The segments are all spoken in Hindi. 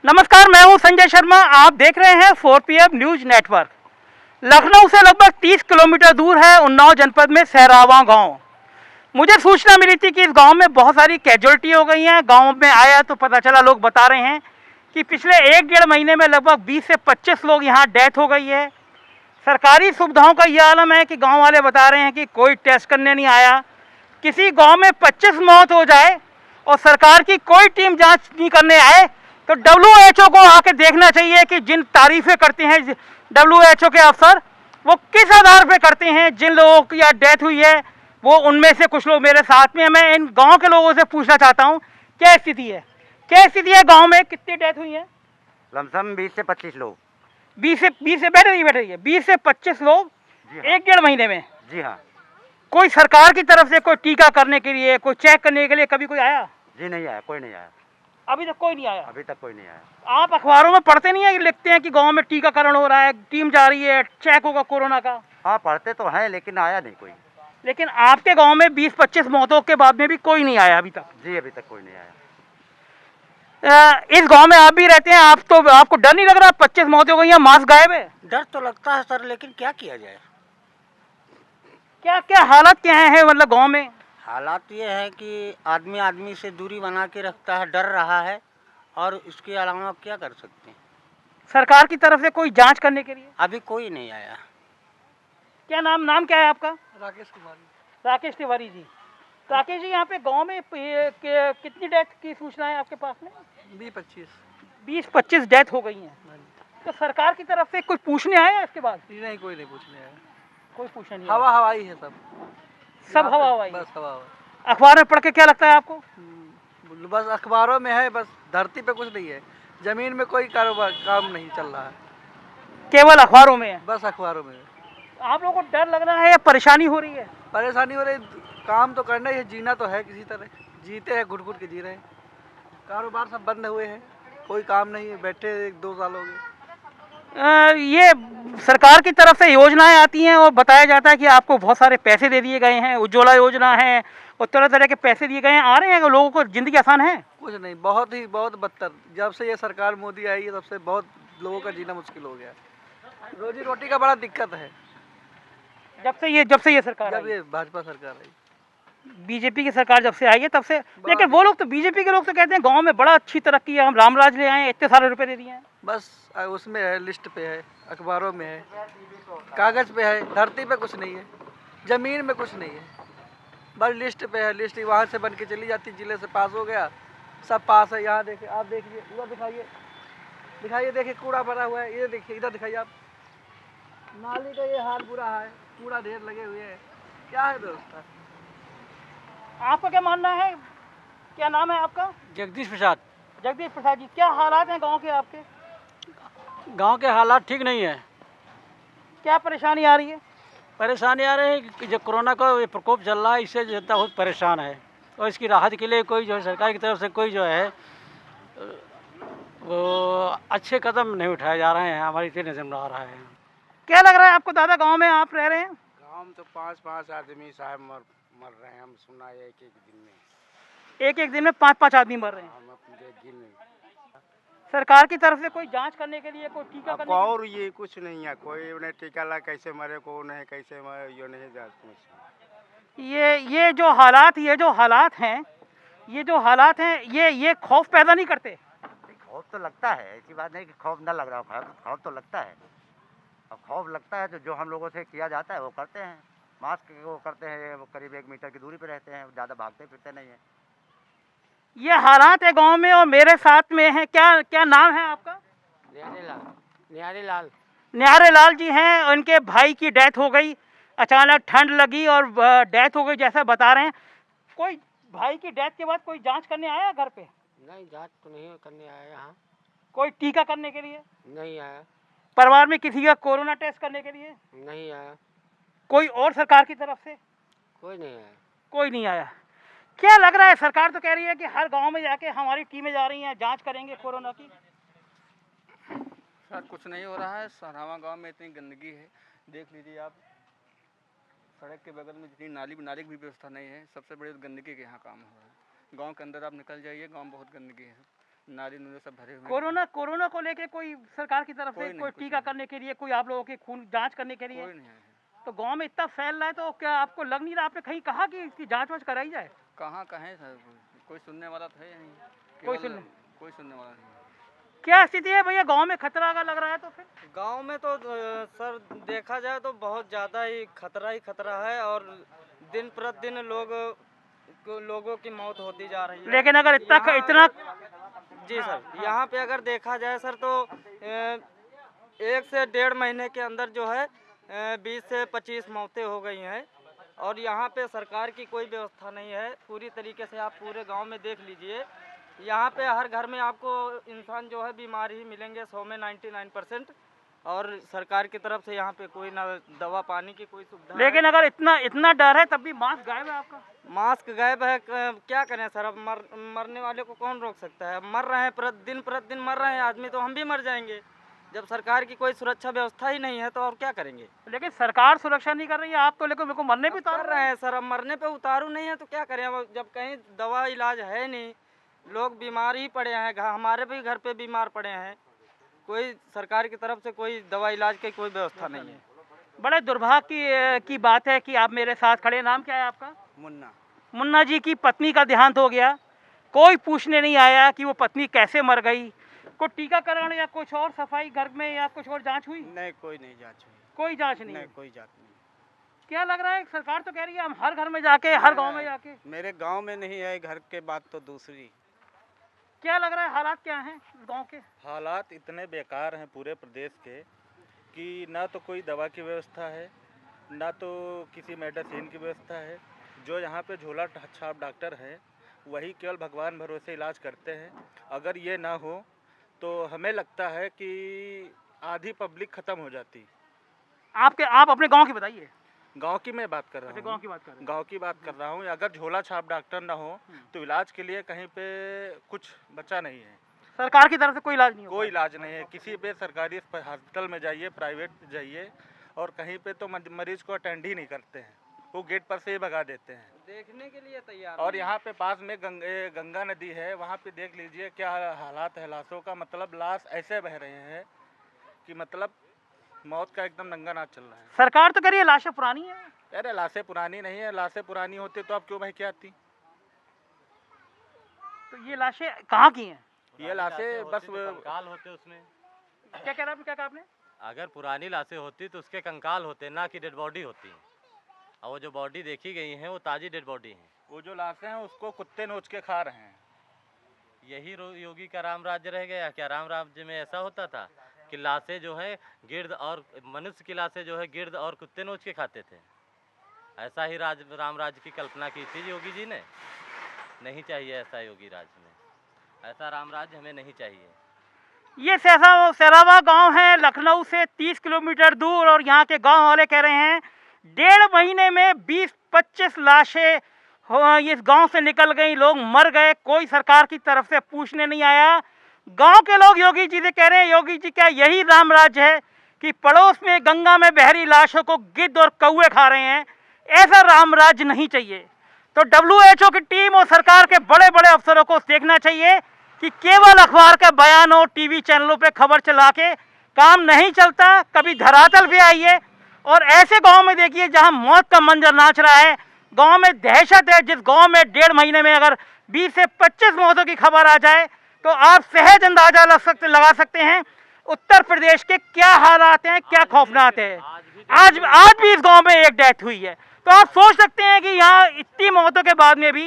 नमस्कार, मैं हूं संजय शर्मा। आप देख रहे हैं 4PM न्यूज नेटवर्क। लखनऊ से लगभग 30 किलोमीटर दूर है उन्नाव जनपद में सहरावां गांव। मुझे सूचना मिली थी कि इस गांव में बहुत सारी कैजुअल्टी हो गई हैं। गांव में आया तो पता चला, लोग बता रहे हैं कि पिछले 1-1.5 महीने में लगभग 20 से 25 लोग यहाँ डेथ हो गई है। सरकारी सुविधाओं का यह आलम है कि गाँव वाले बता रहे हैं कि कोई टेस्ट करने नहीं आया। किसी गाँव में 25 मौत हो जाए और सरकार की कोई टीम जाँच नहीं करने आए तो WHO को आके देखना चाहिए कि जिन तारीफें करते हैं WHO के अफसर, वो किस आधार पे करते हैं। जिन लोगों की यहाँ डेथ हुई है वो उनमें से कुछ लोग मेरे साथ में हैं। मैं इन गांव के लोगों से पूछना चाहता हूं क्या स्थिति है, गांव में कितनी डेथ हुई है? लमसम 20 से 25 लोग। 20 से बैठ रही है 20 से 25 लोग 1-1.5 महीने में। जी हाँ। कोई सरकार की तरफ से कोई टीका करने के लिए, कोई चेक करने के लिए कभी कोई आया? जी नहीं आया, कोई नहीं आया। अभी तक कोई नहीं आया? अभी तक कोई नहीं आया। आप अखबारों में पढ़ते नहीं है, लिखते हैं कि गांव में टीकाकरण हो रहा है, टीम जा रही है, चेक होगा कोरोना का? हाँ, पढ़ते तो हैं लेकिन आया नहीं कोई। लेकिन आपके गांव में 20-25 मौतों के बाद में भी कोई नहीं आया अभी तक? जी अभी तक कोई नहीं आया। इस गांव में आप भी रहते हैं, आपको डर नहीं लग रहा? 25 मौतें हो गई हैं, मास्क गायब है। डर तो लगता है सर, लेकिन क्या किया जाए। क्या क्या हालात क्या हैं मतलब गांव में? हालात ये है कि आदमी आदमी से दूरी बना के रखता है, डर रहा है, और इसके अलावा क्या कर सकते हैं। सरकार की तरफ से कोई जांच करने के लिए अभी कोई नहीं आया। क्या नाम क्या है आपका? राकेश कुमार। राकेश तिवारी जी। राकेश जी, यहाँ पे गांव में कितनी डेथ की सूचना है आपके पास में? 20-25 डेथ हो गई हैं। तो सरकार की तरफ से कोई पूछने आया इसके बाद? नहीं, कोई नहीं पूछने आया। कोई पूछने नहीं? हवा हवाई है सब हवा हवाई। बस हवा। अखबार में पढ़ के क्या लगता है आपको? बस अखबारों में है, बस धरती पे कुछ नहीं है। जमीन में कोई कारोबार काम नहीं चल रहा है, केवल अखबारों में है? बस अखबारों में है। आप लोगों को डर लग रहा है या परेशानी हो रही है? परेशानी हो रही, काम तो करना ही है, जीना तो है, किसी तरह जीते हैं, घुट घुट के जी रहे हैं। कारोबार सब बंद हुए हैं, कोई काम नहीं है, बैठे 1-2 साल हो गए। ये सरकार की तरफ से योजनाएं आती हैं और बताया जाता है कि आपको बहुत सारे पैसे दे दिए गए हैं, उज्ज्वला योजना है और तरह तरह के पैसे दिए गए हैं। आ रहे हैं लोगों को जिंदगी आसान है? कुछ नहीं, बहुत बदतर। जब से ये सरकार मोदी आई है तब से बहुत लोगों का जीना मुश्किल हो गया। रोजी रोटी का बड़ा दिक्कत है। जब से ये सरकार जब आई, ये भाजपा सरकार आई, बीजेपी की सरकार जब से आई है तब से। लेकिन वो लोग तो, बीजेपी के लोग तो कहते हैं गांव में बड़ा अच्छी तरक्की है, हम रामराज ले आए हैं, इतने सारे रुपए दे दिए हैं। बस उसमें है, लिस्ट पे है, अखबारों में है, कागज पे है, धरती पे कुछ नहीं है, जमीन में कुछ नहीं है, बस लिस्ट पे है। लिस्ट वहाँ से बन के चली जाती, जिले से पास हो गया, सब पास है। यहाँ देखिए, आप देखिए, उधर दिखाइए, देखिए कूड़ा भरा हुआ है, ये देखिए, इधर दिखाइए आप, नाली का ये हाल बुरा है, कूड़ा ढेर लगे हुए हैं, क्या है व्यवस्था। आपका क्या मानना है? क्या नाम है आपका? जगदीश प्रसाद। जगदीश प्रसाद जी, क्या हालात हैं गांव के आपके? गांव के हालात ठीक नहीं है। क्या परेशानी आ रही है? परेशानी आ रही है कि जो कोरोना का ये प्रकोप चल रहा है, इससे जनता बहुत परेशान है और इसकी राहत के लिए कोई जो है सरकार की तरफ से कोई जो है वो अच्छे कदम नहीं उठाए जा रहे हैं, हमारी इतनी नजर में आ रहा है। क्या लग रहा है आपको दादा, गांव में आप रह रहे हैं? गाँव में तो 5-5 आदमी साहब मर रहे हैं, हम सुना है एक दिन में। एक दिन में 5-5 आदमी मर रहे हैं। हम अपने दिन में सरकार की तरफ से कोई जांच करने के लिए, कोई टीका अब करने और ये कुछ नहीं है, कोई उन्हें टीका ला कैसे मरे को नहीं, कैसे मरे ये नहीं जानते। ये जो हालात हैं, ये खौफ पैदा नहीं करते? खौफ तो लगता है, ऐसी बात नहीं कि खौफ ना लग रहा हो, खौफ तो लगता है। अब खौफ लगता है तो जो हम लोगों से किया जाता है वो करते हैं। मास्क वो करते हैं, वो करीब 1 मीटर की दूरी पे रहते हैं, ज़्यादा भागते फिरते नहीं हैं। ये हालात है गांव में और मेरे साथ में है। क्या नाम है आपका? न्यारे लाल जी हैं। उनके भाई की डेथ हो गई, अचानक ठंड लगी और डेथ हो गई जैसा बता रहे हैं। कोई भाई की डेथ के बाद कोई जांच करने आया घर पे? नहीं, जाँच तो नहीं करने आया यहाँ। कोई टीका करने के लिए? नहीं आया। परिवार में किसी का कोरोना टेस्ट करने के लिए? नहीं आया। कोई और सरकार की तरफ से? कोई नहीं आया। कोई नहीं आया। क्या लग रहा है? सरकार तो कह रही है कि हर गांव में जाके हमारी टीमें जा रही हैं, जांच करेंगे कोरोना की। सर कुछ नहीं हो रहा है। सहरावां गांव में इतनी गंदगी है, देख लीजिए आप, सड़क के बगल में जितनी नाली की भी व्यवस्था नहीं है। सबसे बड़ी गंदगी के यहाँ काम हो रहा है। गांव के अंदर आप निकल जाइए, गांव बहुत गंदगी है। नाली नूले सब भरे हुए हैं। कोरोना को लेके कोई सरकार की तरफ से कोई नहीं, कोई कुछ टीका नहीं। करने के लिए, कोई आप लोगों की खून जांच करने के लिए? कोई नहीं आया है। तो गांव में इतना फैल रहा है तो क्या आपको लग नहीं रहा, आपने कहीं कहा कि इसकी जांच वांच कराई जाए? कहाँ कहें सर, कोई सुनने वाला तो है ही नहीं। कोई केवल सुनने कोई सुनने वाला नहीं। क्या स्थिति है भैया, गांव में खतरा का लग रहा है तो फिर? गांव में तो सर देखा जाए तो बहुत ज़्यादा ही खतरा है, और दिन प्रतिदिन लोगों की मौत होती जा रही है। लेकिन अगर इतना जी सर, यहाँ पे अगर देखा जाए सर तो 1 से 1.5 महीने के अंदर जो है 20 से 25 मौतें हो गई हैं, और यहाँ पे सरकार की कोई व्यवस्था नहीं है पूरी तरीके से। आप पूरे गांव में देख लीजिए, यहाँ पे हर घर में आपको इंसान जो है बीमार ही मिलेंगे, 100 में 99%, और सरकार की तरफ से यहाँ पे कोई ना दवा पानी की कोई सुविधा। लेकिन अगर इतना डर है तब भी मास्क गायब है आपका? मास्क गायब है, क्या करें सर, अब मरने वाले को कौन रोक सकता है? मर रहे हैं, प्रतिदिन मर रहे हैं आदमी, तो हम भी मर जाएंगे। जब सरकार की कोई सुरक्षा व्यवस्था ही नहीं है तो और क्या करेंगे? लेकिन सरकार सुरक्षा नहीं कर रही है, आप तो लेकिन मेरे को मरने पे कर रहे हैं सर, अब मरने पे उतारू नहीं है तो क्या करें? अब जब कहीं दवा इलाज है नहीं, लोग बीमार ही पड़े हैं, हमारे भी घर पे बीमार पड़े हैं, कोई सरकार की तरफ से कोई दवा इलाज की कोई व्यवस्था नहीं है। बड़े दुर्भाग्य की बात है कि आप मेरे साथ खड़े। नाम क्या है आपका? मुन्ना जी की पत्नी का देहांत हो गया, कोई पूछने नहीं आया कि वो पत्नी कैसे मर गई। कोई टीकाकरण या कुछ और सफाई घर में या कुछ और जांच हुई? नहीं, कोई नहीं जांच हुई। कोई जांच नहीं? नहीं, कोई जांच नहीं। क्या लग रहा है, सरकार तो कह रही है हम हर घर में जाके, हर गांव में जाके। मेरे गांव में नहीं है, घर के बात तो दूसरी। क्या लग रहा है, हालात क्या हैं गांव के? हालात इतने बेकार हैं पूरे प्रदेश के कि ना तो कोई दवा की व्यवस्था है, ना तो किसी मेडिसिन की व्यवस्था है। जो यहाँ पे झोला छाप डॉक्टर है वही केवल भगवान भरोसे इलाज करते हैं। अगर ये ना हो तो हमें लगता है कि आधी पब्लिक ख़त्म हो जाती। आप अपने गांव की बताइए। गांव की मैं बात कर रहा अच्छा, हूँ। गांव की बात कर रहे हैं। गांव की बात कर रहा हूँ। अगर झोला छाप डॉक्टर ना हो तो इलाज के लिए कहीं पे कुछ बचा नहीं है। सरकार की तरफ से कोई इलाज नहीं होगा? कोई इलाज नहीं है। किसी पे सरकारी हॉस्पिटल में जाइए, प्राइवेट जाइए, और कहीं पे तो मरीज को अटेंड ही नहीं करते हैं, वो गेट पर से ही भगा देते हैं। देखने के लिए तैयार और यहाँ पे पास में गंगा नदी है, वहाँ पे देख लीजिए क्या हालात है लाशों का। मतलब लाश ऐसे बह रहे हैं कि मतलब मौत का एकदम नंगा नाच चल रहा है। सरकार तो कह रही है लाशें पुरानी है। अरे लाशें पुरानी नहीं है, लाशें पुरानी होती तो अब क्यों भाई क्या आती? तो ये लाशें कहाँ की हैं? ये लाशें बस कंकाल होते उसमें। क्या कह रहा है, क्या कहा आपने? अगर पुरानी लाशें होती तो उसके कंकाल होते, ना कि डेड बॉडी होती। और वो जो बॉडी देखी गई है वो ताज़ी डेड बॉडी है। वो जो लाशें हैं उसको कुत्ते नोच के खा रहे हैं। यही योगी का राम राज्य रह गया क्या? राम राज्य में ऐसा होता था कि लाशें जो है गिर्द, और मनुष्य की लाशें जो है गिर्द और कुत्ते नोच के खाते थे। ऐसा ही राम राज्य की कल्पना की थी योगी जी ने। नहीं चाहिए ऐसा योगी राज्य में, ऐसा राम राज्य हमें नहीं चाहिए। ये सरावा गांव है, लखनऊ से 30 किलोमीटर दूर, और यहाँ के गांव वाले कह रहे हैं 1.5 महीने में 20-25 लाशें इस गांव से निकल गई, लोग मर गए, कोई सरकार की तरफ से पूछने नहीं आया। गांव के लोग योगी जी से कह रहे हैं, योगी जी क्या यही राम राज्य है कि पड़ोस में गंगा में बह रही लाशों को गिद्ध और कौवे खा रहे हैं? ऐसा राम राज्य नहीं चाहिए। तो WHO की टीम और सरकार के बड़े बड़े अफसरों को देखना चाहिए कि केवल अखबार के बयानों, टीवी चैनलों पे खबर चला के काम नहीं चलता। कभी धरातल पे आइए और ऐसे गांव में देखिए जहां मौत का मंजर नाच रहा है, गांव में दहशत है। जिस गांव में 1.5 महीने में अगर 20 से 25 मौतों की खबर आ जाए तो आप सहज अंदाजा लगा सकते हैं उत्तर प्रदेश के क्या हालात हैं, क्या खौफनाक है। आज भी इस गांव में एक डेथ हुई है। तो आप सोच सकते हैं कि यहाँ इतनी मौतों के बाद में भी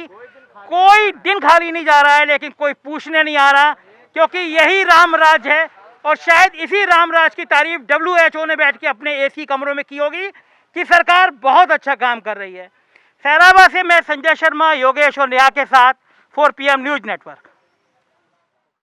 कोई दिन खाली नहीं जा रहा है, लेकिन कोई पूछने नहीं आ रहा, क्योंकि यही राम राज है। और शायद इसी राम राज की तारीफ WHO ने बैठ के अपने AC कमरों में की होगी कि सरकार बहुत अच्छा काम कर रही है। सैरावा से मैं संजय शर्मा, योगेश और नेहा के साथ 4 PM न्यूज़ नेटवर्क।